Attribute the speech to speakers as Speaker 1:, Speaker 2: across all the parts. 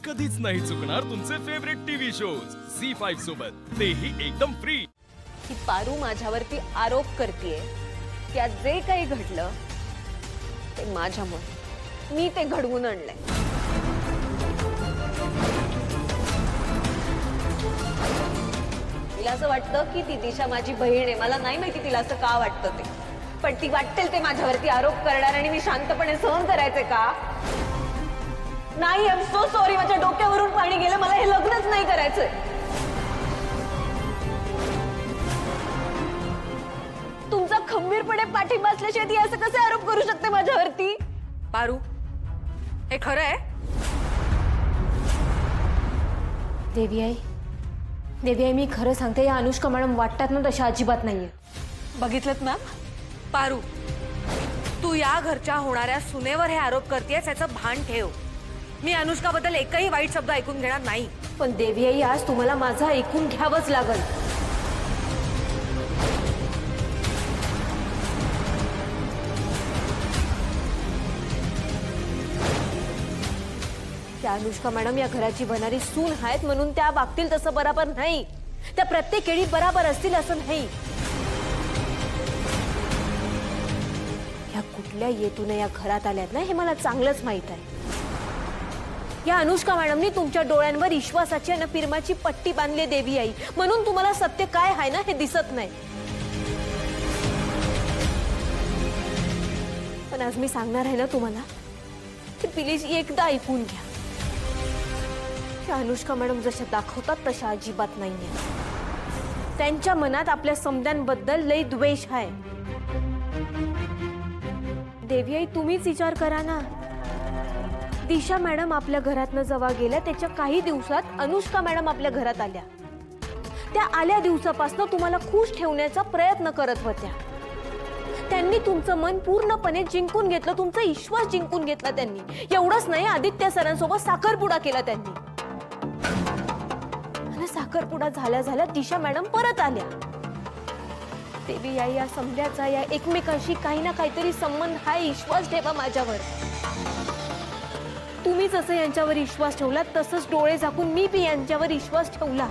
Speaker 1: कधीच नाही चुकणार तुमचे फेवरेट टीव्ही शोज झी5 सोबत, तेही एकदम फ्री।
Speaker 2: की पारू माझ्यावरती आरोप करतेय, त्यात जे काही घडलं ते माझ्यामुळे, मी ते घडवून आणलंय। तिला असं वाटतं की ती दिशा माझी बहीण आहे। मला नाही माहिती तिला असं का वाटतं ते, पण ती वाटतेल ते माझ्यावरती आरोप करणार आणि मी शांतपणे सहन करायचे का? नाही, आय एम सो सॉरी, माझ्या डोक्यावरून पाणी गेलं, मला हे लग्नच नाही करायचंय। तुमचा खंबीरपणे पाठिंबा असल्याशिवाय ती असं कसे आरोप करू शकते माझ्यावरती?
Speaker 3: पारू, हे खरं आहे?
Speaker 2: देवी आई, मी खरं सांगते, या अनुष्का मॅडम वाटतात ना तशा अजिबात नाहीये।
Speaker 3: बघितलं मॅम? पारू, तू या घरच्या होणाऱ्या सुनेवर हे आरोप करतेयस याचं भान ठेव। मी अनुष्काबद्दल एकही वाईट शब्द ऐकून घेणार नाही।
Speaker 2: पण देवी आई, आज तुम्हाला माझं ऐकून घ्यावंच लागल। त्या अनुष्का मॅडम या घराची बनारी सून आहेत म्हणून त्या वागतील तसं बरोबर नाही। त्या प्रत्येक वेळी बरोबर असतील असं नाही। या कुठल्या येतून या घरात आल्यात ना हे मला चांगलंच माहित आहे। या अनुष्का मॅडमनी तुमच्या डोळ्यांवर विश्वासाची आणि पिरमाची पट्टी बांधली देवी आई, म्हणून तुम्हाला सत्य काय आहे ना हे दिसत नाही। पण आज मी सांगणार आहे ना तुम्हाला की प्लीज एकदा ऐकून घ्या। या अनुष्का मॅडम जशा दाखवतात तशा अजिबात नाहीये। त्यांच्या मनात आपल्या समद्यांबद्दल लई द्वेष आहे। देवी आई, तुम्हीच विचार करा ना, दिशा मॅडम आपल्या घरातनं जेव्हा गेल्या त्याच्या काही दिवसात अनुष्का मॅडम आपल्या घरात आल्या। त्या आल्या दिवसापासून तुम्हाला खुश ठेवण्याचा प्रयत्न करत होत्या। त्यांनी तुमचं मन पूर्णपणे जिंकून घेतलं, तुमचा विश्वास जिंकून घेतला त्यांनी। एवढंच नाही, आदित्य सरांसोबत साखरपुडा केला त्यांनी। आणि साखरपुडा झाल्या दिशा मॅडम परत आल्या। देवी आई, या समजायचा या एकमेकांशी काही ना काहीतरी संबंध हा, विश्वास ठेवा माझ्यावर। तुम्ही जसं यांच्यावर विश्वास ठेवला तसंच डोळे झाकून मी बी यांच्यावर विश्वास ठेवला।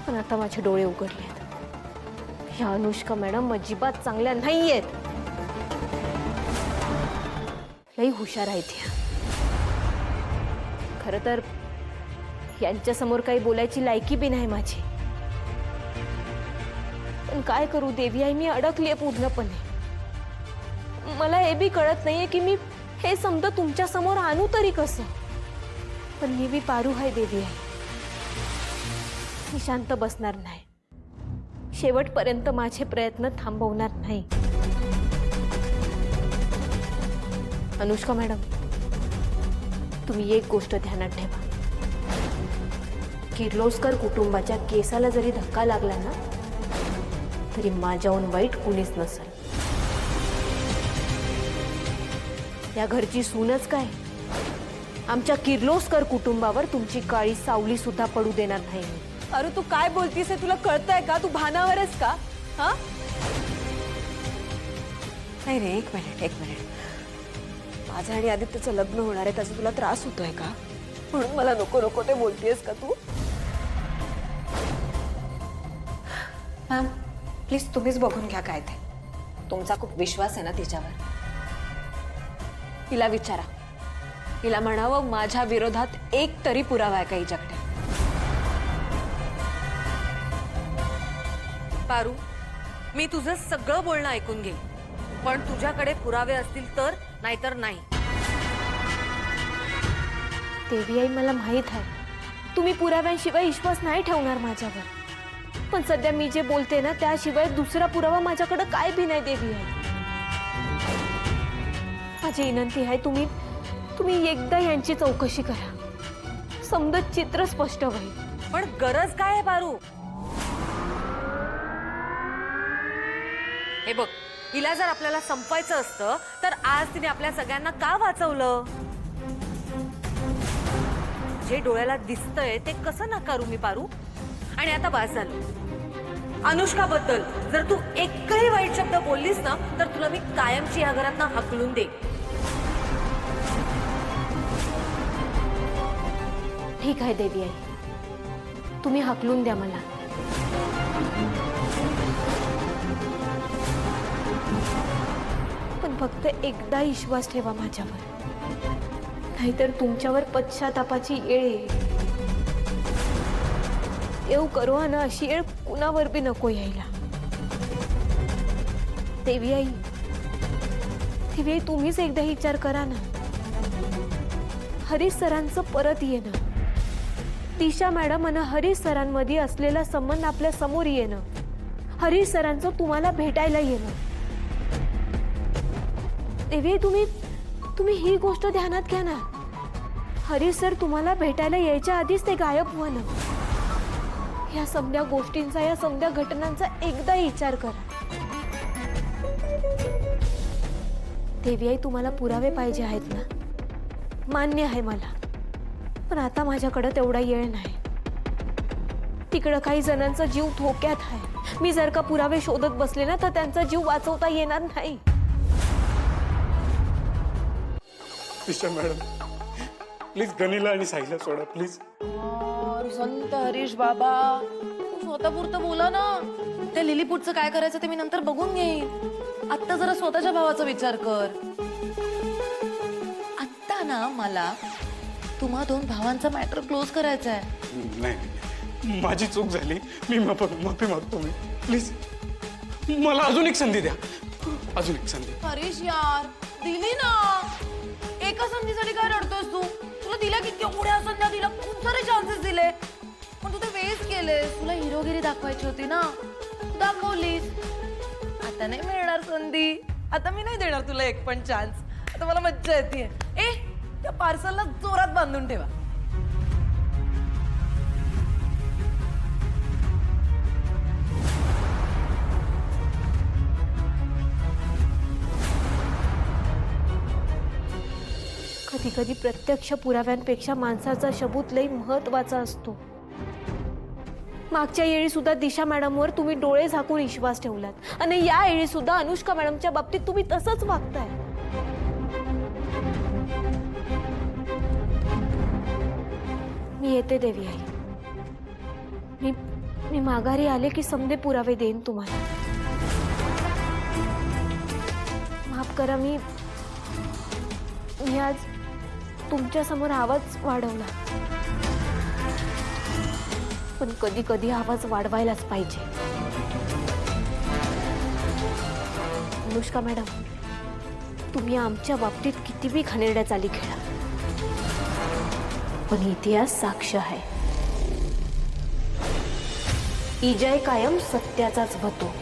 Speaker 2: पण आता माझे डोळे उघडलेत। ह्या अनुष्का मॅडम अजिबात चांगल्या नाहीयेत। लई हुशार आहेत ह्या। खरं तर यांच्या समोर काही बोलायची लायकी बी नाही माझी। पण काय करू देवी आई, मी अडकलीये पूर्णपणे। मला हे बी कळत नाहीये की मी हे समजा तुमच्या समोर आणू तरी कसं। पण मी बी पारू आहे देवी आई, मी शांत बसणार नाही। शेवटपर्यंत माझे प्रयत्न थांबवणार नाही। अनुष्का मॅडम, तुम्ही एक गोष्ट ध्यानात ठेवा, किर्लोस्कर कुटुंबाच्या केसाला जरी धक्का लागला ना तरी माझ्याहून वाईट कुणीच नसेल। या घरची सूनच काय, आमच्या किर्लोस्कर कुटुंबावर तुमची काळी सावली सुद्धा पडू देणार नाही।
Speaker 3: अरे तू काय बोलतीस हे तुला कळतंय का? तू भानावरच का? हा? नाही रे, एक मिनिट। माझं आणि आदित्यचं लग्न होणार आहे, त्याचा तुला त्रास होतोय का? म्हणून मला नको ते बोलतेस का तू? मॅम प्लीज तुम्हीच बघून घ्या काय ते। तुमचा खूप विश्वास आहे ना तिच्यावर। तिला विचारा, तिला म्हणावं माझ्या विरोधात एक तरी पुरावा आहे का हिच्याकडे। पारू, मी तुझं सगळं बोलणं ऐकून घेईन, पण तुझ्याकडे पुरावे असतील तर, नाहीतर नाही।
Speaker 2: देवी आई, मला माहित आहे तुम्ही पुराव्यांशिवाय विश्वास नाही ठेवणार माझ्यावर। पण सध्या मी जे बोलते ना त्याशिवाय दुसरा पुरावा माझ्याकडे काय भी नाही देवी आई। माझी विनंती आहे, तुम्ही एकदा यांची चौकशी करा, समजा चित्र स्पष्ट होईल।
Speaker 3: पण गरज काय आहे पारू? हे बघ, हिला जर आपल्याला संपवायचं असतं तर आज तिने आपल्या सगळ्यांना का वाचवलं? जे डोळ्याला दिसतंय ते कसं नाकारू मी पारू? आणि आता बस झालं। अनुष्काबद्दल जर तू एकही वाईट शब्द बोललीस ना तर तुला मी कायमची या घरातनं हाकलून दे।
Speaker 2: ठीक आहे देवी आई, तुम्ही हाकलून द्या मला. पण फक्त एकदा विश्वास ठेवा माझ्यावर, नाहीतर तुमच्यावर पश्चातापाची येळ येईल. येऊ करो ना अशी येळ कुणावर बी नको यायला. देवी आई, देवी आई, तुम्हीच एकदा विचार करा ना. हरीश सरांचं परत येणं, दिशा मॅडम आणि हरीश सरांमध्ये असलेला संबंध आपल्या समोर येणं, हरीश सरांचं तुम्हाला भेटायला येणं. देवी आई, तुम्ही ही गोष्ट ध्यानात घ्या ना. हरीश सर तुम्हाला भेटायला यायच्या आधीच ते गायब होणं, या समध्या गोष्टींचा, या समध्या घटनांचा एकदा विचार करा. देवी आई, तुम्हाला पुरावे पाहिजे आहेत ना, मान्य आहे मला, पण आता माझ्याकडे तेवढा वेळ नाही. तिकडं काही जणांचा जीव धोक्यात आहे. मी जर का पुरावे शोधत बसले ना तर त्यांचा जीव वाचवता येणार नाही.
Speaker 4: दिशा मॅडम, प्लीज गनीला आणि साईला सोडा प्लीज.
Speaker 3: संत हरीश बाबा, तू स्वतःपुरतं बोला ना. त्या लिलीपुटचं काय करायचं ते मी नंतर बघून घेईन. आत्ता जरा स्वतःच्या भावाचा विचार कर. आत्ता ना मला तुम्हा दोन भावांचा मॅटर क्लोज करायचा आहे.
Speaker 4: नाही, माझी चूक झाली, मी माफी मागतो. मी प्लीज मला अजून एक संधी द्या, अजून एक संधी.
Speaker 3: हरीश यार, दिली ना. एका संधीसाठी काय रडतोस तू? तुला दिल्या की केवढ्या संध्या दिल्या, खूप सारे चान्सेस दिले, पण तू ते वेस्ट केलेस. तुला हिरोगिरी दाखवायची होती ना, तू दाखवलीस. आता नाही मिळणार संधी. आता मी नाही देणार तुला एक पण चान्स. आता मला मज्जा येते. ए, त्या पार्सलला जोरात बांधून ठेवा.
Speaker 2: कधी कधी प्रत्यक्ष पुराव्यांपेक्षा माणसाचा सबूत लई महत्वाचा असतो. मागच्या वेळी सुद्धा दिशा मॅडमवर तुम्ही डोळे झाकून विश्वास ठेवलात आणि या वेळी सुद्धा अनुष्का मॅडमच्या बाबतीत तुम्ही तसंच वागताय. मी येते देवी आई. मी माघारी आले की समधे पुरावे देईन तुम्हाला. माफ करा, मी आज तुमच्या समोर आवाज वाढवला, पण कधी कधी आवाज वाढवायलाच पाहिजे. अनुष्का मॅडम, तुम्ही आमच्या बाबतीत किती बी घाणेरड्या चाली खेळा, पण इतिहास साक्ष आहे. विजय कायम सत्याचाच होतो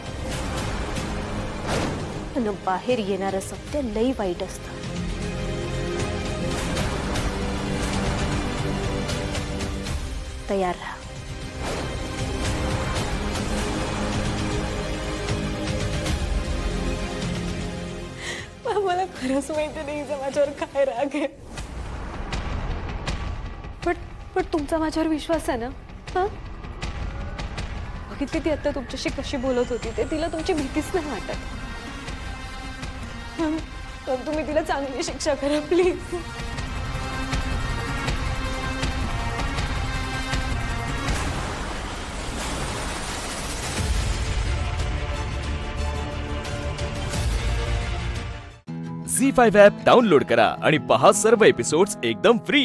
Speaker 2: आणि बाहेर येणारं सत्य लई वाईट असतं. तयार राहा. मला खरंच माहिती नाही माझ्यावर काय राग आहे, पण तुमचा माझ्यावर विश्वास आहे ना? हा, बघितली ती आता तुमच्याशी कशी बोलत होती ते, तिला तुमची भीतीच नाही वाटत. पण तुम्ही तिला चांगली शिक्षा करा प्लीज.
Speaker 1: झी5 ॲप डाउनलोड करा आणि पहा सर्व एपिसोड्स एकदम फ्री.